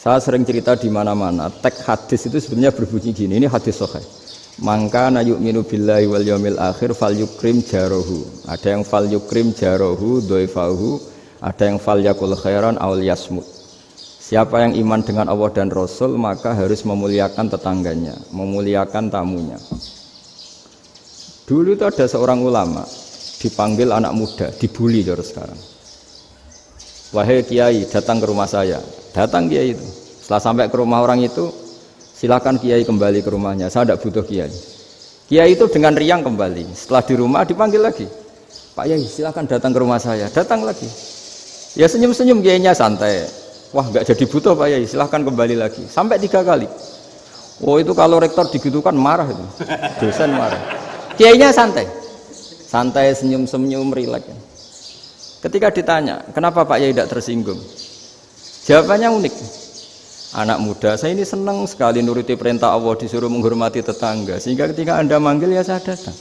Saya sering cerita di mana-mana, teks hadis itu sebenarnya berbunyi gini, ini hadis sahih. Mangka na yu'minu billahi wal yaumil akhir fal yukrim jarohu. Ada yang fal yukrim jarohu doifahu, ada yang fal yakul khairan aul yasmut. Siapa yang iman dengan Allah dan Rasul maka harus memuliakan tetangganya, memuliakan tamunya. Dulu itu ada seorang ulama dipanggil anak muda, dibully terus sekarang. Wahai kiai, datang ke rumah saya. Datang kiai itu. Setelah sampai ke rumah orang itu, silakan kiai kembali ke rumahnya. Saya tidak butuh kiai. Kiai itu dengan riang kembali. Setelah di rumah dipanggil lagi. Pak Yai, silakan datang ke rumah saya. Datang lagi. Ya senyum-senyum kiainya santai. Wah, nggak jadi butuh Pak Yai. Silakan kembali lagi. Sampai 3 kali. Oh itu kalau rektor digitukan marah itu. Dosen marah. Kiainya santai. Santai, senyum-senyum, rileks. Ketika ditanya, kenapa Pak Yai tidak tersinggung? Jawabannya unik. Anak muda, saya ini senang sekali nuruti perintah Allah, disuruh menghormati tetangga. Sehingga ketika Anda manggil, ya saya datang.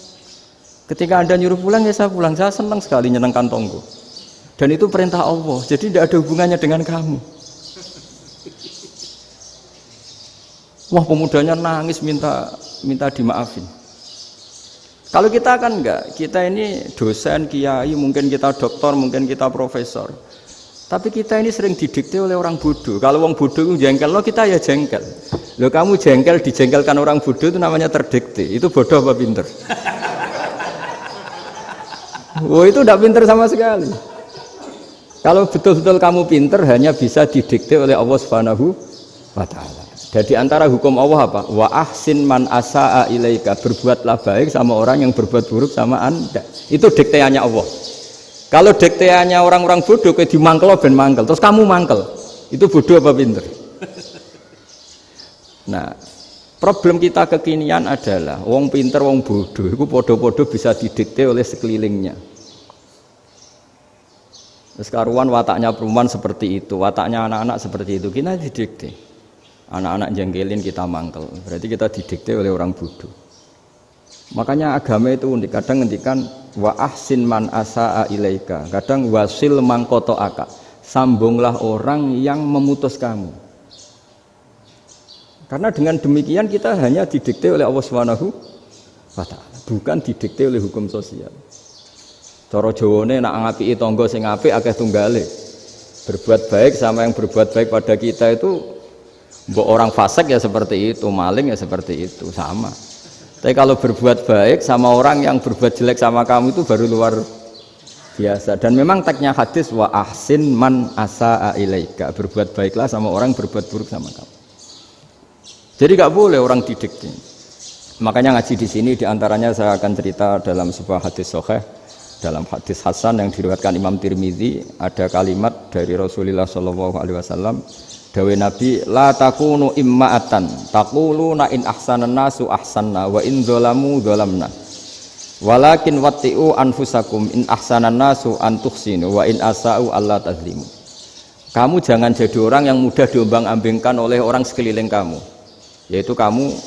Ketika Anda nyuruh pulang, ya saya pulang. Saya senang sekali nyenangkan tonggo. Dan itu perintah Allah, jadi tidak ada hubungannya dengan kamu. Wah, pemudanya nangis minta dimaafin. Kalau kita kan enggak, kita ini dosen, kiai, mungkin kita doktor, mungkin kita profesor. Tapi kita ini sering didikte oleh orang bodoh. Kalau orang bodoh itu jengkel, lo kita ya jengkel. Lo kamu jengkel, dijengkelkan orang bodoh itu namanya terdikte. Itu bodoh apa pinter? Oh itu tidak pinter sama sekali. Kalau betul-betul kamu pinter, hanya bisa didikte oleh Allah Subhanahu wa Ta'ala. Jadi antara hukum Allah apa? Wa ahsin man asa'a ilaika, berbuatlah baik sama orang yang berbuat buruk sama Anda. Itu dikteannya Allah. Kalau dikteannya orang-orang bodoh kayak dimangkel ben mangkel, terus kamu mangkel. Itu bodoh apa pinter? Nah, problem kita kekinian adalah wong pinter, wong bodoh itu podo-podo bisa didikte oleh sekelilingnya. Terus karuan wataknya perempuan seperti itu, wataknya anak-anak seperti itu, kita didikte. Anak-anak jengkelin kita mangkel, berarti kita didikte oleh orang bodoh. Makanya agama itu unik, kadang ngendikan wa ahsin man asa'a ilaika, kadang wasil man qata'aka, sambunglah orang yang memutus kamu. Karena dengan demikian kita hanya didikte oleh Allah Subhanahu wa Ta'ala, bukan didikte oleh hukum sosial. Cara Jawane nak ngapiki tangga sing apik akeh tunggale. Berbuat baik sama yang berbuat baik pada kita itu, mbok orang fasik ya seperti itu, maling ya seperti itu, sama. Tapi kalau berbuat baik sama orang yang berbuat jelek sama kamu itu baru luar biasa. Dan memang teksnya hadis wa ahsin man asa'a ilaika, berbuat baiklah sama orang berbuat buruk sama kamu. Jadi nggak boleh orang didikte. Makanya ngaji di sini diantaranya saya akan cerita dalam sebuah hadis sahih, dalam hadis hasan yang diriwayatkan Imam Tirmizi, ada kalimat dari Rasulullah SAW. Dawe Nabi, la takunu imma'atan taquluna in ahsanan nasu ahsanna wa in dzalamu dzalamna walakin watti'u anfusakum in ahsanan nasu an tuhsinu wa in asa'u alla tazlimu. Kamu jangan jadi orang yang mudah diombang-ambingkan oleh orang sekeliling kamu, yaitu kamu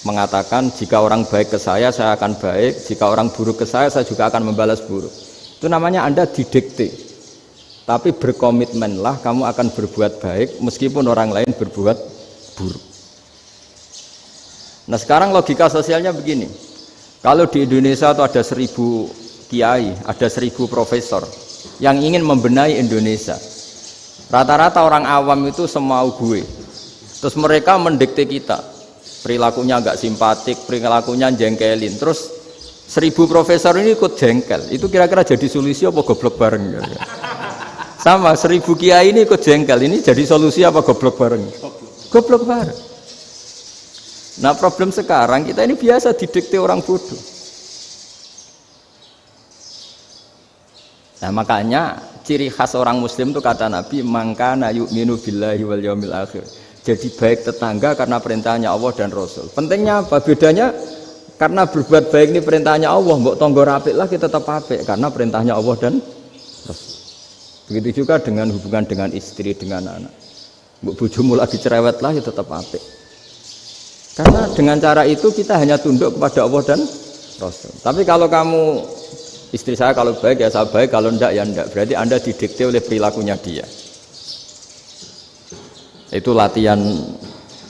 mengatakan jika orang baik ke saya akan baik, jika orang buruk ke saya juga akan membalas buruk. Itu namanya Anda didikte. Tapi berkomitmenlah kamu akan berbuat baik meskipun orang lain berbuat buruk. Nah sekarang logika sosialnya begini. Kalau di Indonesia itu ada 1000 kiai, ada 1000 profesor yang ingin membenahi Indonesia. Rata-rata orang awam itu semau gue. Terus mereka mendikte kita. Perilakunya agak simpatik, perilakunya jengkelin. Terus 1000 profesor ini ikut jengkel. Itu kira-kira jadi solusi apa goblok bareng? Sama 1000 kiai ini ikut jengkel, ini jadi solusi apa goblok bareng? Goblok bareng. Nah problem sekarang kita ini biasa didikte orang bodoh. Nah makanya ciri khas orang muslim itu kata Nabi, mangkana yu'minu billahi wal yaumil akhir. Jadi baik tetangga karena perintahnya Allah dan Rasul. Pentingnya apa? Bedanya karena berbuat baik ini perintahnya Allah, mbok tonggo apik lah kita tetap apik karena perintahnya Allah dan Rasul. Begitu juga dengan hubungan dengan istri, dengan anak. Bojomu lagi cerewet lah ya tetap apik. Karena dengan cara itu kita hanya tunduk kepada Allah dan Rasul. Tapi kalau kamu, istri saya kalau baik ya saya baik, kalau enggak ya enggak. Berarti Anda didikte oleh perilakunya dia. Itu latihan,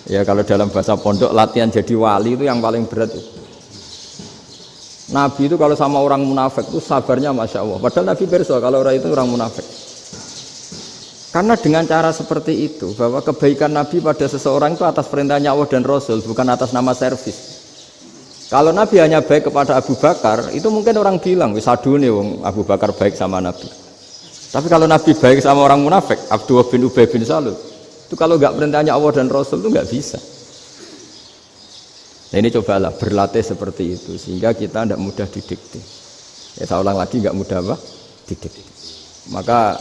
ya kalau dalam bahasa pondok latihan jadi wali itu yang paling berat itu. Nabi itu kalau sama orang munafik itu sabarnya Masya Allah. Padahal Nabi berso kalau orang itu orang munafik. Karena dengan cara seperti itu, bahwa kebaikan Nabi pada seseorang itu atas perintahnya Allah dan Rasul, bukan atas nama servis. Kalau Nabi hanya baik kepada Abu Bakar, itu mungkin orang bilang, wisadune wong Abu Bakar baik sama Nabi. Tapi kalau Nabi baik sama orang munafik, Abdullah bin Ubay bin Salul, itu kalau nggak perintahnya Allah dan Rasul itu nggak bisa. Nah ini cobalah berlatih seperti itu sehingga kita tidak mudah didikte. Ya saya ulang lagi nggak mudah apa? Didikte. Maka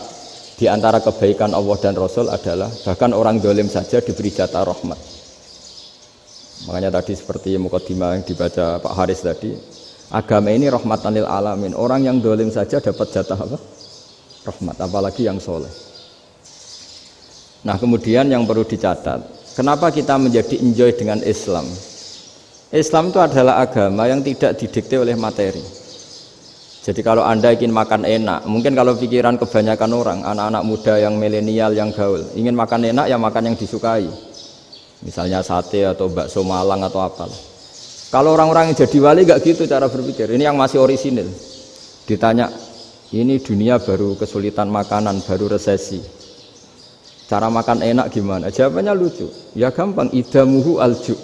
di antara kebaikan Allah dan Rasul adalah bahkan orang dolim saja diberi jatah rahmat. Makanya tadi seperti mukadimah yang dibaca Pak Haris tadi, agama ini rahmatan lil alamin. Orang yang dolim saja dapat jatah apa? Rahmat, apalagi yang soleh. Nah kemudian yang perlu dicatat, kenapa kita menjadi enjoy dengan Islam? Islam itu adalah agama yang tidak didikte oleh materi. Jadi kalau Anda ingin makan enak, mungkin kalau pikiran kebanyakan orang, anak-anak muda yang milenial, yang gaul, ingin makan enak ya makan yang disukai. Misalnya sate atau bakso Malang atau apa. Kalau orang-orang yang jadi wali gak gitu cara berpikir. Ini yang masih orisinil. Ditanya, ini dunia baru kesulitan makanan, baru resesi. Cara makan enak gimana? Jawabannya lucu. Ya gampang, idamuhu alju.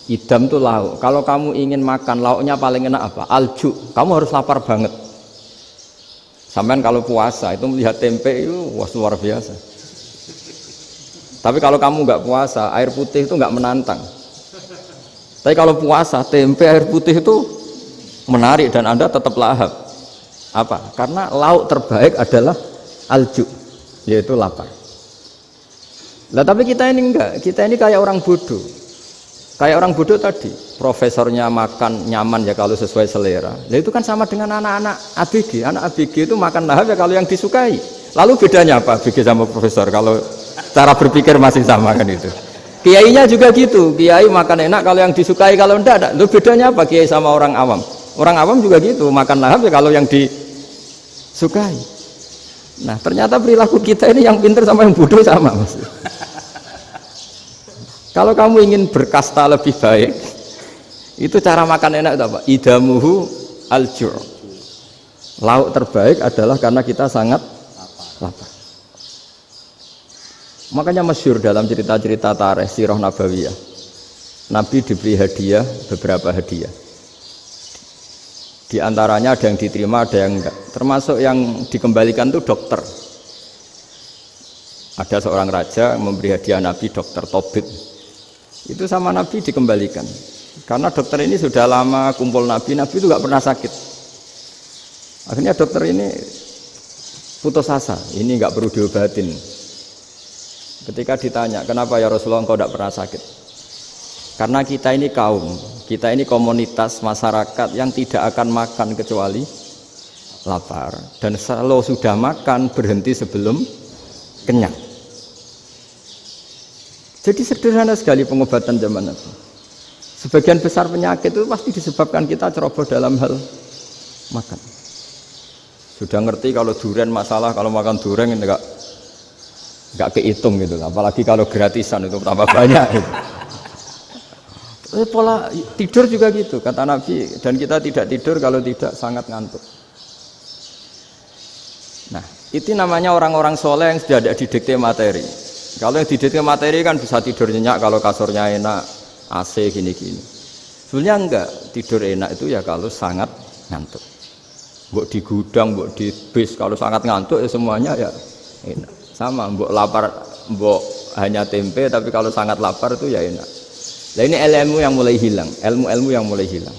Idam itu lauk. Kalau kamu ingin makan lauknya paling enak apa? Alju. Kamu harus lapar banget. Sampean kalau puasa itu melihat tempe itu wah luar biasa. Tapi kalau kamu nggak puasa, air putih itu nggak menantang. Tapi kalau puasa, tempe air putih itu menarik dan Anda tetap lahap. Apa? Karena lauk terbaik adalah alju, yaitu lapar. Lah tapi kita ini enggak. Kita ini kayak orang bodoh. Kayak orang bodoh tadi, profesornya makan nyaman ya kalau sesuai selera. Nah itu kan sama dengan anak-anak ABG. Anak ABG itu makan lahap ya kalau yang disukai. Lalu bedanya apa ABG sama profesor? Kalau cara berpikir masih sama kan itu. Kiainya juga gitu. Kiai makan enak kalau yang disukai, kalau enggak ada. Lalu bedanya apa kiai sama orang awam? Orang awam juga gitu, makan lahap ya kalau yang disukai. Nah ternyata perilaku kita ini yang pintar sama yang bodoh sama Mas. Kalau kamu ingin berkasta lebih baik, itu cara makan enak itu apa? Idamuhu al-ju'. Lauk terbaik adalah karena kita sangat lapar. Makanya masyhur dalam cerita-cerita tarikh sirah nabawiyah. Nabi diberi hadiah, beberapa hadiah. Di antaranya ada yang diterima, ada yang enggak. Termasuk yang dikembalikan itu dokter. Ada seorang raja memberi hadiah Nabi dokter Tobit. Itu sama Nabi dikembalikan karena dokter ini sudah lama kumpul Nabi itu gak pernah sakit. Akhirnya dokter ini putus asa, ini gak perlu diobatin. Ketika ditanya kenapa ya Rasulullah engkau gak pernah sakit, karena kita ini kaum, kita ini komunitas masyarakat yang tidak akan makan kecuali lapar, dan kalau sudah makan berhenti sebelum kenyang. Jadi sederhana sekali pengobatan zaman Nabi. Sebagian besar penyakit itu pasti disebabkan kita ceroboh dalam hal makan. Sudah ngerti kalau durian masalah, kalau makan durian enggak kehitung gitu. Apalagi kalau gratisan itu tambah banyak gitu. Pola tidur juga gitu kata Nabi, dan kita tidak tidur kalau tidak sangat ngantuk. Nah, itu namanya orang-orang soleh yang sudah tidak didikte materi. Kalau yang didikte materi kan bisa tidur nyenyak kalau kasurnya enak, AC gini-gini. Sebenarnya enggak, tidur enak itu ya kalau sangat ngantuk. Mbok di gudang, mbok di bis, kalau sangat ngantuk ya semuanya ya enak. Sama, mbok lapar, mbok hanya tempe, tapi kalau sangat lapar itu ya enak. Nah ini ilmu yang mulai hilang, ilmu-ilmu yang mulai hilang.